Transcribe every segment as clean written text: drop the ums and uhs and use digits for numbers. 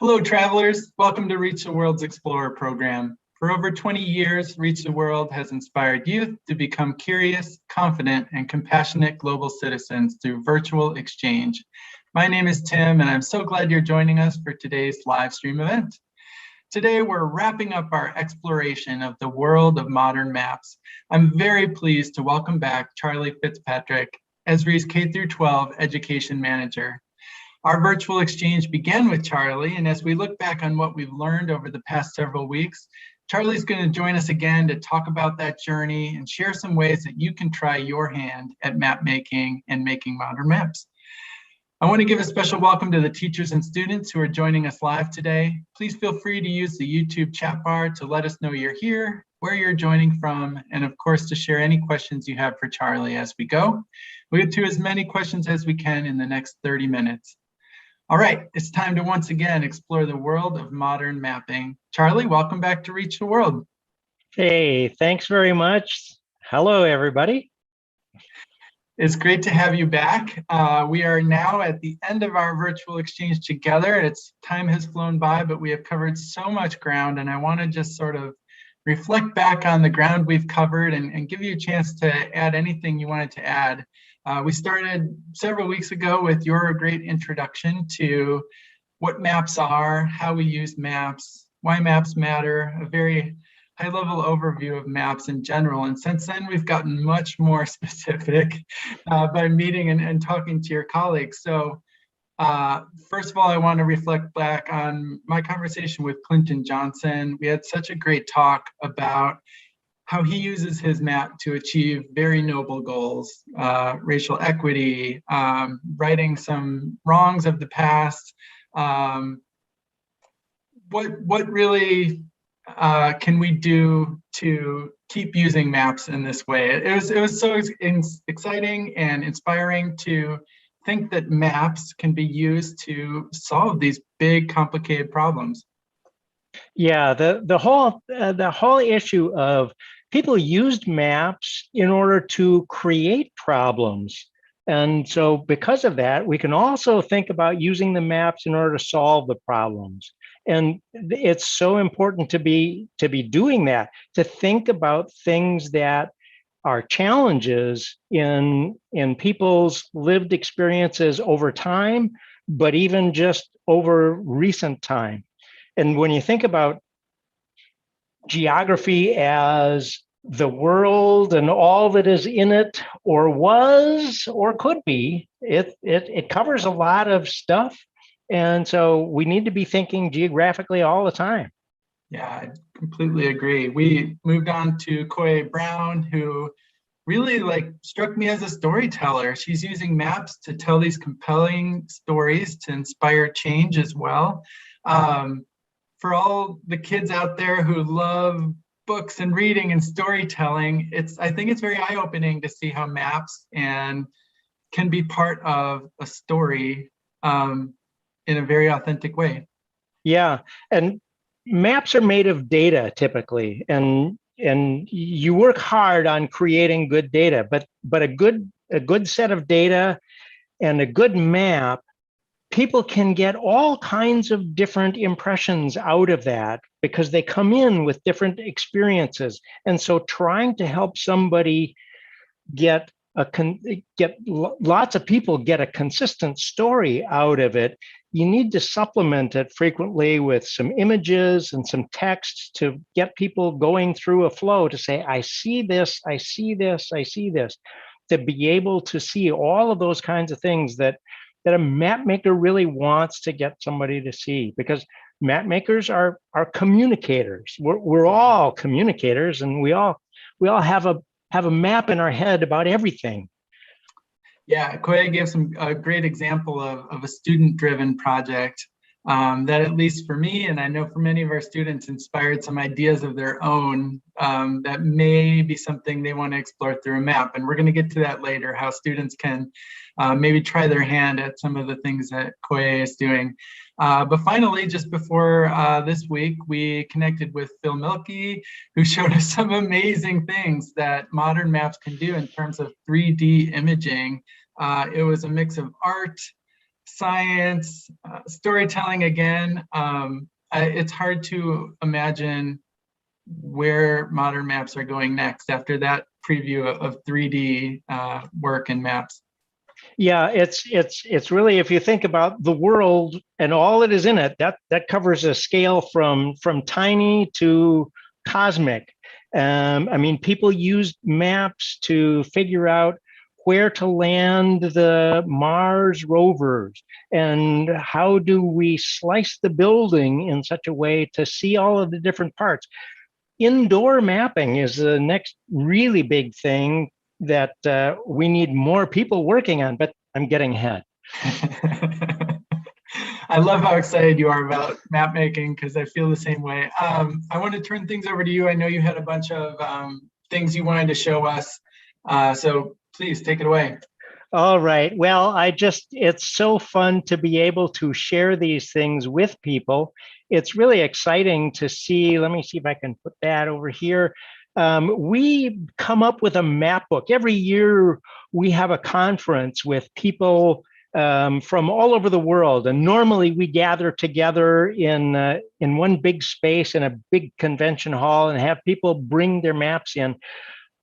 Hello, travelers. Welcome to Reach the World's Explorer program. For over 20 years, Reach the World has inspired youth to become curious, confident, and compassionate global citizens through virtual exchange. My name is Tim, and I'm so glad you're joining us for today's live stream event. Today, we're wrapping up our exploration of the world of modern maps. I'm very pleased to welcome back Charlie Fitzpatrick, Esri's K-12 Education Manager. Our virtual exchange began with Charlie, and as we look back on what we've learned over the past several weeks, Charlie's going to join us again to talk about that journey and share some ways that you can try your hand at map making and making modern maps. I want to give a special welcome to the teachers and students who are joining us live today. Please feel free to use the YouTube chat bar to let us know you're here, where you're joining from, and of course to share any questions you have for Charlie as we go. We'll get to as many questions as we can in the next 30 minutes. All right, it's time to once again explore the world of modern mapping. Charlie, welcome back to Reach the World. Hey, thanks very much. Hello, everybody. It's great to have you back. We are now at the end of our virtual exchange together. Time has flown by, but we have covered so much ground, and I want to just sort of reflect back on the ground we've covered and give you a chance to add anything you wanted to add. We started several weeks ago with your great introduction to what maps are, how we use maps, why maps matter, a very high-level overview of maps in general. And since then, we've gotten much more specific by meeting and talking to your colleagues. So first of all, I want to reflect back on my conversation with Clinton Johnson. We had such a great talk about how he uses his map to achieve very noble goals, racial equity, righting some wrongs of the past. What really can we do to keep using maps in this way? It was so exciting and inspiring to think that maps can be used to solve these big, complicated problems. Yeah, the whole issue of people used maps in order to create problems. And so because of that, we can also think about using the maps in order to solve the problems. And it's so important to be doing that, to think about things that are challenges in people's lived experiences over time, but even just over recent time. And when you think about geography as the world and all that is in it, or was, or could be, it covers a lot of stuff. And so we need to be thinking geographically all the time. Yeah, I completely agree. We moved on to Koye Brown, who really struck me as a storyteller. She's using maps to tell these compelling stories to inspire change as well. For all the kids out there who love books and reading and storytelling, I think it's very eye-opening to see how maps can be part of a story in a very authentic way. Yeah, and maps are made of data typically, and you work hard on creating good data, but a good set of data and a good map, people can get all kinds of different impressions out of that because they come in with different experiences. And so trying to help somebody get lots of people get a consistent story out of it, you need to supplement it frequently with some images and some text to get people going through a flow to say, I see this, I see this, I see this, to be able to see all of those kinds of things that a map maker really wants to get somebody to see, because map makers are communicators. We're all communicators, and we all have a map in our head about everything. Yeah, Koye gave a great example of a student-driven project that, at least for me, and I know for many of our students, inspired some ideas of their own that may be something they want to explore through a map. And we're going to get to that later, how students can maybe try their hand at some of the things that Koye is doing. But finally, just before this week, we connected with Phil Milkey, who showed us some amazing things that modern maps can do in terms of 3D imaging. It was a mix of art, science, storytelling again. It's hard to imagine where modern maps are going next after that preview of 3D work and maps. Yeah, it's really, if you think about the world and all that is in it, that covers a scale from tiny to cosmic. I mean, people used maps to figure out where to land the Mars rovers and how do we slice the building in such a way to see all of the different parts. Indoor mapping is the next really big thing that we need more people working on, but I'm getting ahead. I love how excited you are about map making because I feel the same way. I want to turn things over to you. I know you had a bunch of things you wanted to show us. So please take it away. All right. Well, it's so fun to be able to share these things with people. It's really exciting to see. Let me see if I can put that over here. We come up with a map book. Every year we have a conference with people from all over the world. And normally we gather together in one big space in a big convention hall and have people bring their maps in.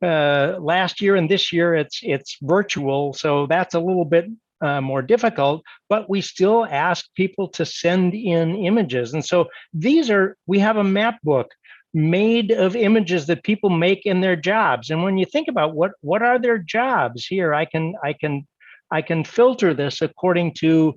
Last year and this year it's virtual, so that's a little bit more difficult, but we still ask people to send in images. And so we have a map book made of images that people make in their jobs. And when you think about what are their jobs here, I can filter this according to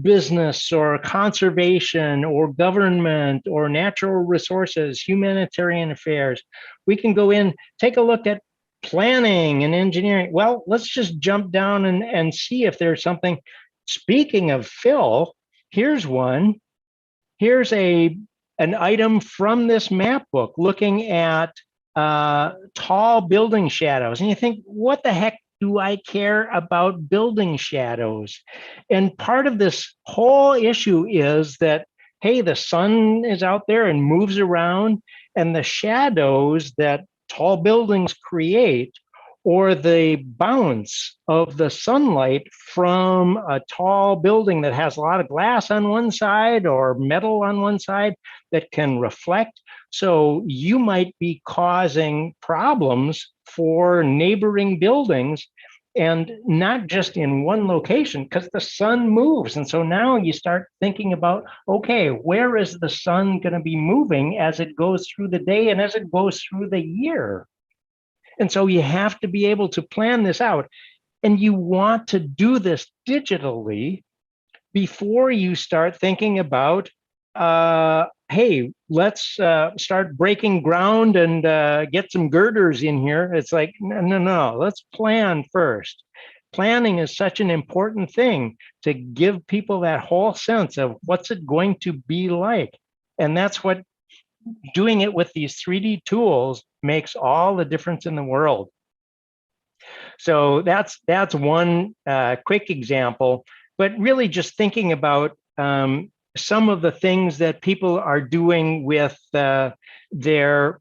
business or conservation or government or natural resources, humanitarian affairs. We can go in, take a look at planning and engineering. Well, let's just jump down and see if there's something. Speaking of Phil, here's one. Here's an item from this map book looking at tall building shadows. And you think, what the heck do I care about building shadows? And part of this whole issue is that, hey, the sun is out there and moves around, and the shadows that tall buildings create, or the bounce of the sunlight from a tall building that has a lot of glass on one side or metal on one side that can reflect. So you might be causing problems for neighboring buildings, and not just in one location, because the sun moves. And so now you start thinking about, okay, where is the sun going to be moving as it goes through the day and as it goes through the year? And so you have to be able to plan this out. And you want to do this digitally before you start thinking about, hey, let's start breaking ground and get some girders in here. It's like, no, let's plan first. Planning is such an important thing to give people that whole sense of what's it going to be like. And that's what doing it with these 3D tools makes all the difference in the world. So that's one quick example, but really just thinking about some of the things that people are doing with their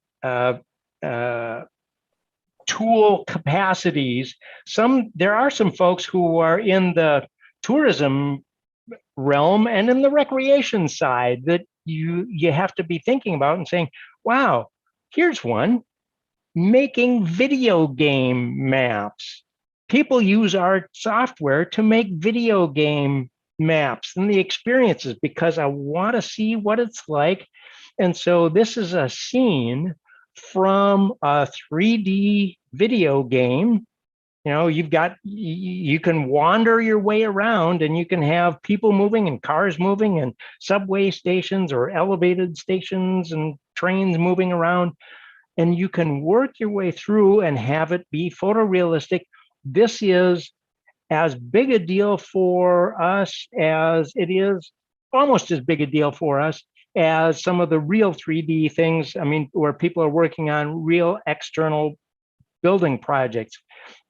tool capacities. There are some folks who are in the tourism realm and in the recreation side that you have to be thinking about and saying, wow, here's one, making video game maps. People use our software to make video game maps and the experiences because I want to see what it's like. And so this is a scene from a 3D video game. You know, you can wander your way around and you can have people moving and cars moving and subway stations or elevated stations and trains moving around. And you can work your way through and have it be photorealistic. This is as big a deal for us as it is, almost as big a deal for us as some of the real 3D things. I mean, where people are working on real external building projects.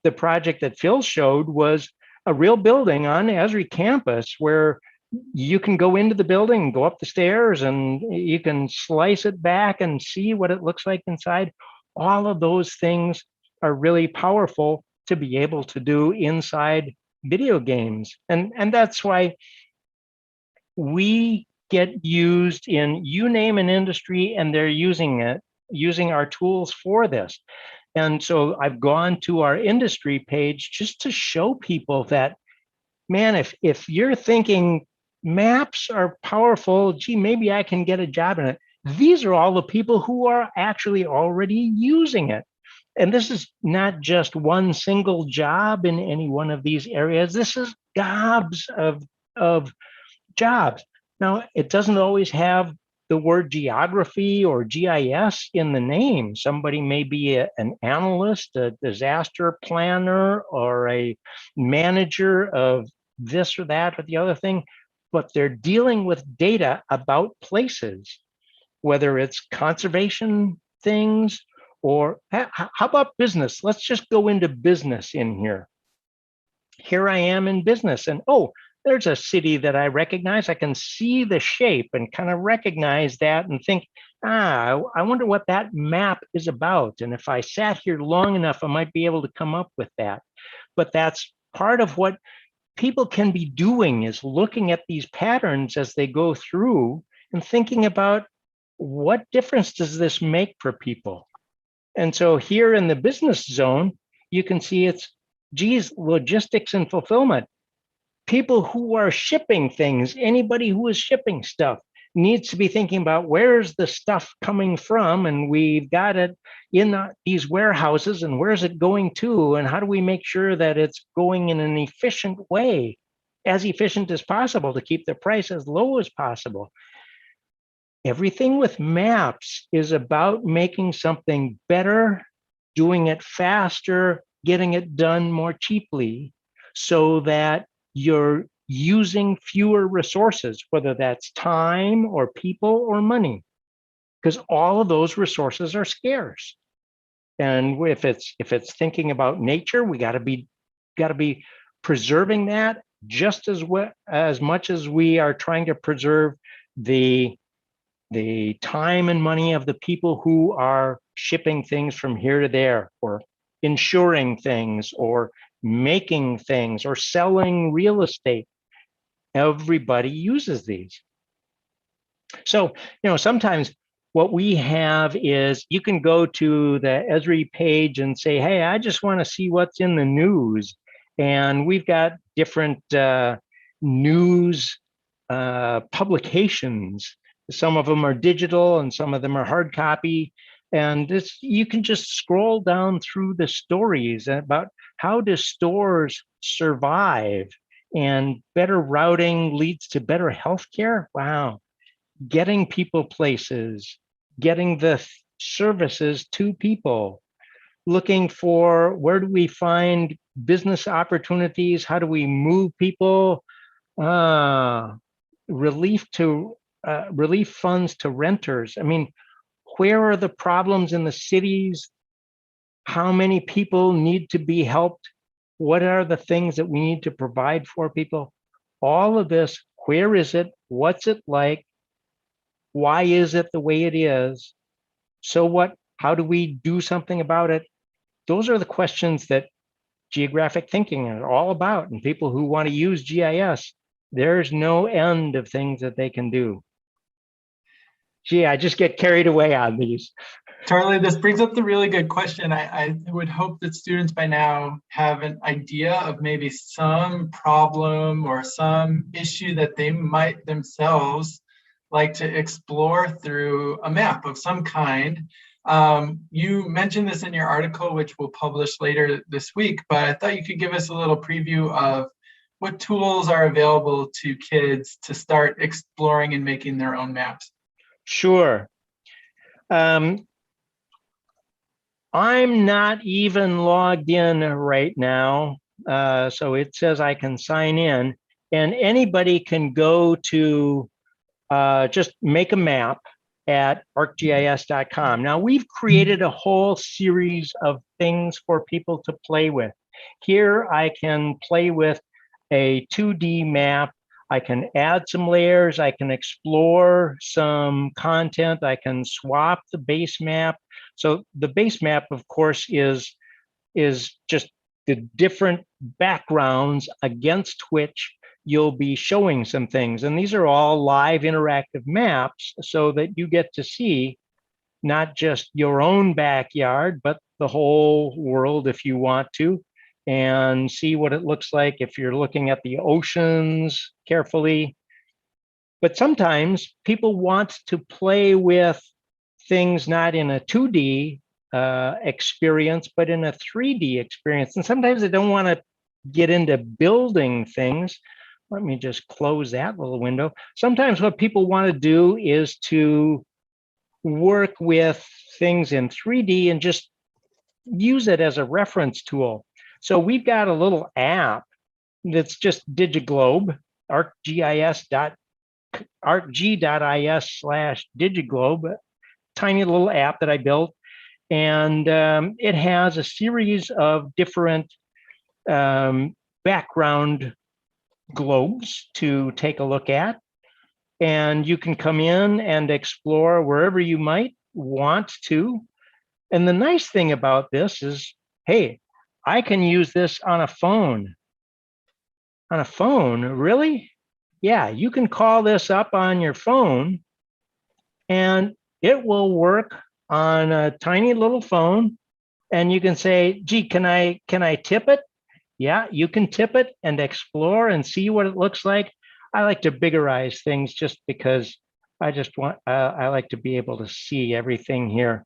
The project that Phil showed was a real building on Esri campus where you can go into the building, go up the stairs, and you can slice it back and see what it looks like inside. All of those things are really powerful to be able to do inside video games. And that's why we get used in, you name an industry, and they're using it, using our tools for this. And so I've gone to our industry page just to show people that, man, if you're thinking maps are powerful, gee, maybe I can get a job in it. These are all the people who are actually already using it. And this is not just one single job in any one of these areas. This is gobs of jobs. Now, it doesn't always have the word geography or GIS in the name. Somebody may be an analyst, a disaster planner, or a manager of this or that or the other thing, but they're dealing with data about places, whether it's conservation things or how about business? Let's just go into business in here. Here I am in business, and oh, there's a city that I recognize. I can see the shape and kind of recognize that and think, I wonder what that map is about. And if I sat here long enough, I might be able to come up with that. But that's part of what people can be doing, is looking at these patterns as they go through and thinking about, what difference does this make for people? And so here in the business zone, you can see it's, geez, logistics and fulfillment. People who are shipping things, anybody who is shipping stuff needs to be thinking about, where's the stuff coming from? And we've got it in these warehouses, and where's it going to? And how do we make sure that it's going in an efficient way, as efficient as possible, to keep the price as low as possible? Everything with maps is about making something better, doing it faster, getting it done more cheaply, so that you're using fewer resources, whether that's time or people or money, because all of those resources are scarce. And if it's thinking about nature, we got to be preserving that just as much as we are trying to preserve the time and money of the people who are shipping things from here to there, or insuring things, or making things, or selling real estate. Everybody uses these. So, sometimes what we have is, you can go to the Esri page and say, hey, I just want to see what's in the news. And we've got different news publications. Some of them are digital and some of them are hard copy. And you can just scroll down through the stories about how do stores survive, and better routing leads to better healthcare. Wow. Getting people places, getting the services to people, looking for, where do we find business opportunities? How do we move people? Relief funds to renters. I mean, where are the problems in the cities? How many people need to be helped? What are the things that we need to provide for people? All of this, where is it? What's it like? Why is it the way it is? So what? How do we do something about it? Those are the questions that geographic thinking are all about. And people who want to use GIS, there's no end of things that they can do. Gee, I just get carried away on these. Charlie, this brings up the really good question. I would hope that students by now have an idea of maybe some problem or some issue that they might themselves like to explore through a map of some kind. You mentioned this in your article, which we'll publish later this week, but I thought you could give us a little preview of what tools are available to kids to start exploring and making their own maps. Sure. I'm not even logged in right now. So it says I can sign in, and anybody can go to just make a map at arcgis.com. Now, we've created a whole series of things for people to play with. Here I can play with a 2D map. I can add some layers. I can explore some content. I can swap the base map. So the base map, of course, is just the different backgrounds against which you'll be showing some things. And these are all live interactive maps so that you get to see not just your own backyard, but the whole world if you want to, and see what it looks like if you're looking at the oceans carefully. But sometimes people want to play with things not in a 2D experience, but in a 3D experience. And sometimes they don't want to get into building things. Let me just close that little window. Sometimes what people want to do is to work with things in 3D and just use it as a reference tool. So we've got a little app that's just Digiglobe, arcgis/Digiglobe, tiny little app that I built. And it has a series of different background globes to take a look at. And you can come in and explore wherever you might want to. And the nice thing about this is, hey, I can use this on a phone. On a phone, really? Yeah, you can call this up on your phone and it will work on a tiny little phone. And you can say, gee, can I tip it? Yeah, you can tip it and explore and see what it looks like. I like to biggerize things just because I like to be able to see everything here.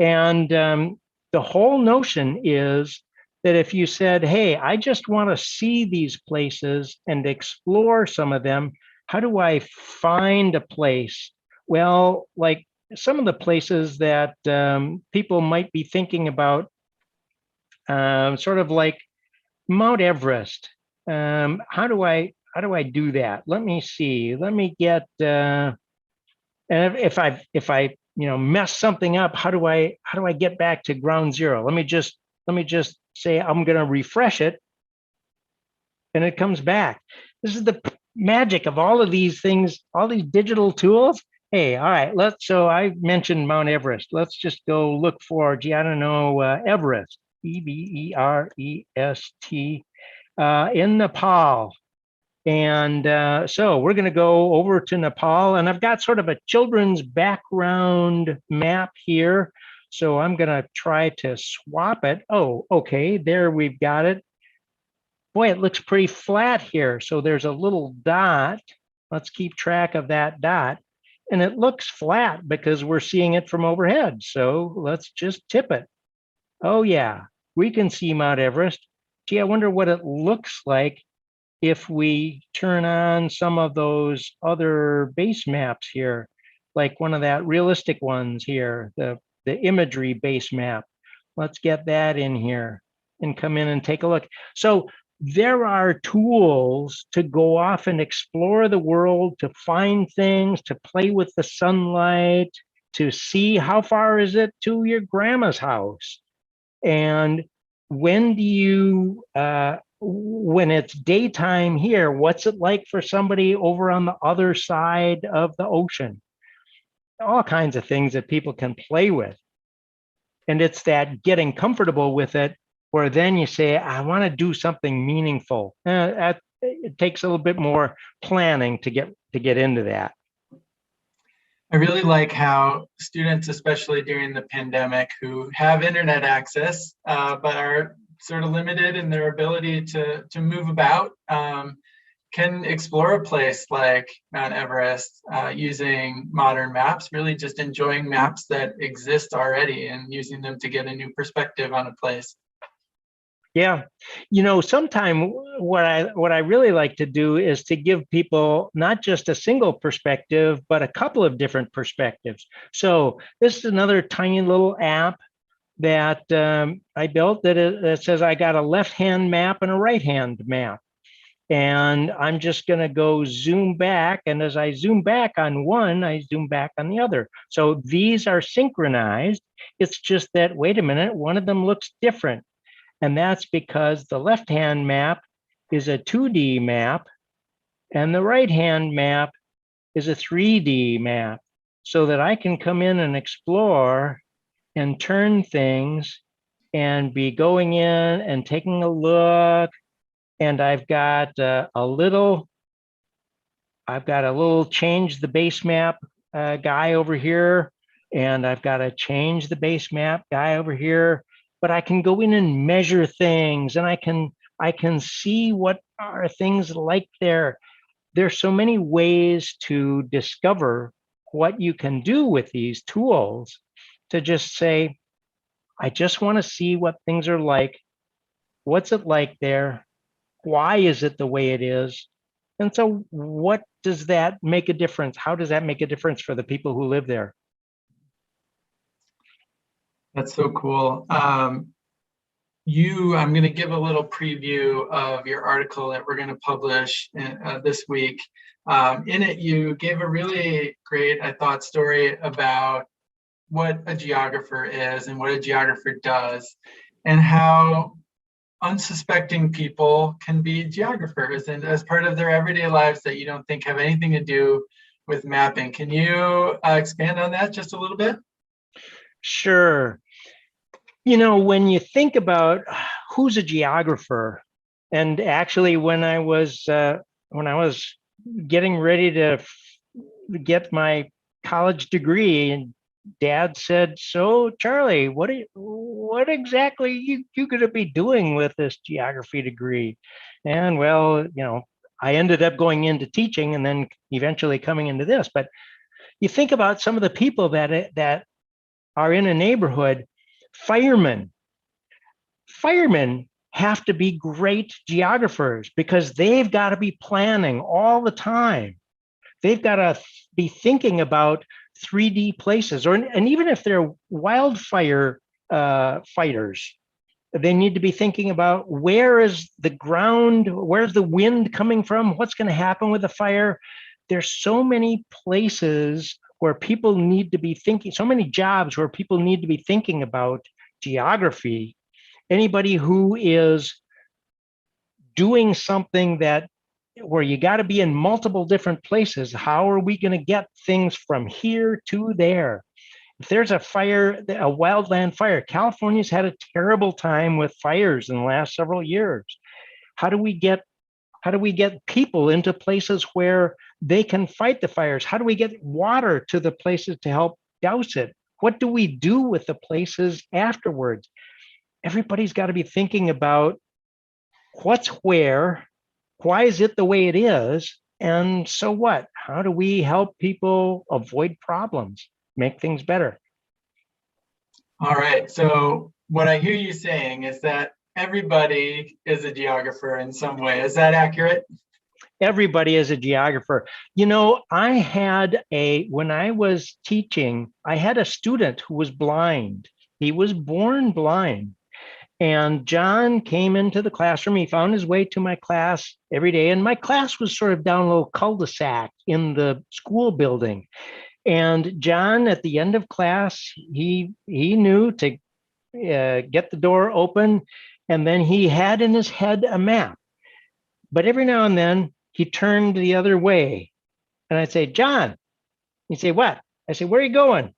And the whole notion is that if you said, hey, I just want to see these places and explore some of them, how do I find a place? Well, like some of the places that people might be thinking about, sort of like Mount Everest. How do I do that? Let me see. Let me get. And if I mess something up, how do I get back to ground zero? Let me just say I'm going to refresh it, and it comes back. This is the magic of all of these things, all these digital tools. Hey, all right. So I mentioned Mount Everest. Let's just go look for, Everest, Everest, in Nepal. And so we're going to go over to Nepal, and I've got sort of a children's background map here. So I'm going to try to swap it. Oh, okay, there we've got it. Boy, it looks pretty flat here. So there's a little dot. Let's keep track of that dot. And it looks flat because we're seeing it from overhead. So let's just tip it. Oh yeah, we can see Mount Everest. Gee, I wonder what it looks like if we turn on some of those other base maps here, like one of that realistic ones here, the imagery base map. Let's get that in here and come in and take a look. So there are tools to go off and explore the world, to find things, to play with the sunlight, to see how far is it to your grandma's house. And when do you, when it's daytime here, what's it like for somebody over on the other side of the ocean? All kinds of things that people can play with. And it's that getting comfortable with it where then you say, I want to do something meaningful. It takes a little bit more planning to get into that. I really like how students, especially during the pandemic, who have internet access, but are sort of limited in their ability to move about, can explore a place like Mount Everest using modern maps, really just enjoying maps that exist already and using them to get a new perspective on a place. Yeah, sometime what I really like to do is to give people not just a single perspective, but a couple of different perspectives. So this is another tiny little app that I built that says I got a left-hand map and a right-hand map. And I'm just going to go zoom back. And as I zoom back on one, I zoom back on the other. So these are synchronized. It's just that, wait a minute, one of them looks different. And that's because the left-hand map is a 2D map and the right-hand map is a 3D map, so that I can come in and explore and turn things and be going in and taking a look. And I've got a little change the base map guy over here, and I've got to change the base map guy over here. But I can go in and measure things, and I can see what are things like there. There's so many ways to discover what you can do with these tools to just say, I just want to see what things are like. What's it like there? Why is it the way it is? And so what does that make a difference? How does that make a difference for the people who live there? That's so cool. I'm going to give a little preview of your article that we're going to publish this week. In it, you gave a really great, I thought, story about what a geographer is and what a geographer does, and how unsuspecting people can be geographers and as part of their everyday lives that you don't think have anything to do with mapping. Can you expand on that just a little bit? Sure. You know, when you think about who's a geographer, and actually when I was getting ready to get my college degree, and Dad said, "So, Charlie, what exactly you going to be doing with this geography degree?" And well, you know, I ended up going into teaching and then eventually coming into this. But you think about some of the people that are in a neighborhood. Firemen have to be great geographers because they've got to be planning all the time. They've got to be thinking about 3D places, and even if they're wildfire fighters, they need to be thinking about where is the ground, where's the wind coming from, what's going to happen with the fire. There's so many places where people need to be thinking, so many jobs where people need to be thinking about geography. Anybody who is doing something where you got to be in multiple different places, how are we going to get things from here to there? If there's a fire, a wildland fire, California's had a terrible time with fires in the last several years. How do we get people into places where they can fight the fires? How do we get water to the places to help douse it? What do we do with the places afterwards? Everybody's got to be thinking about what's where, why is it the way it is, and so what? How do we help people avoid problems, make things better? All right. So what I hear you saying is that everybody is a geographer in some way. Is that accurate? Everybody is a geographer. You know, when I was teaching, I had a student who was blind. He was born blind. And John came into the classroom. He found his way to my class every day. And my class was sort of down a little cul-de-sac in the school building. And John, at the end of class, he knew to get the door open. And then he had in his head a map. But every now and then, he turned the other way. And I'd say, "John," he'd say, "What?" I say, "Where are you going?"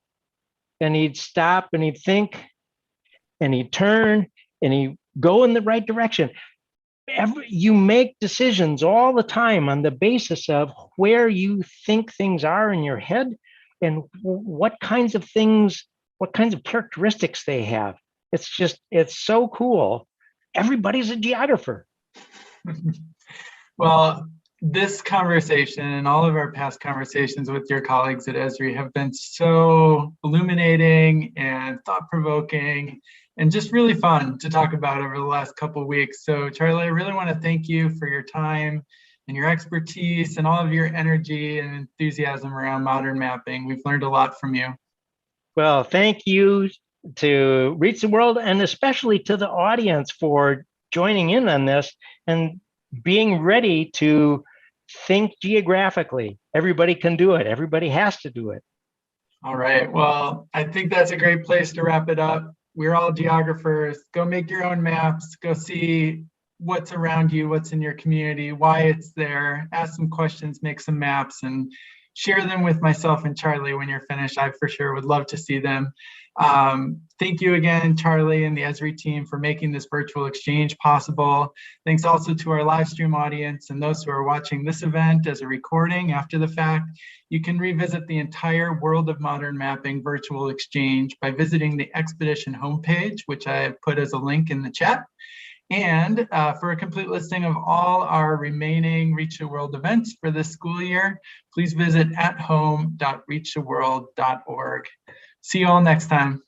And he'd stop and he'd think and he'd turn and he'd go in the right direction. You make decisions all the time on the basis of where you think things are in your head and what kinds of characteristics they have. It's so cool. Everybody's a geographer. Well, this conversation and all of our past conversations with your colleagues at Esri have been so illuminating and thought-provoking and just really fun to talk about over the last couple of weeks. So Charlie, I really want to thank you for your time and your expertise and all of your energy and enthusiasm around modern mapping. We've learned a lot from you. Well, thank you to Reach the World and especially to the audience for joining in on this and being ready to think geographically. Everybody can do it. Everybody has to do it. All right. Well, I think that's a great place to wrap it up. We're all geographers. Go make your own maps. Go see what's around you, what's in your community, why it's there. Ask some questions, make some maps, and share them with myself and Charlie when you're finished. I for sure would love to see them. Thank you again, Charlie and the Esri team, for making this virtual exchange possible. Thanks also to our live stream audience and those who are watching this event as a recording after the fact. You can revisit the entire World of Modern Mapping virtual exchange by visiting the Expedition homepage, which I have put as a link in the chat. And for a complete listing of all our remaining Reach the World events for this school year, please visit athome.reachtheworld.org. See you all next time.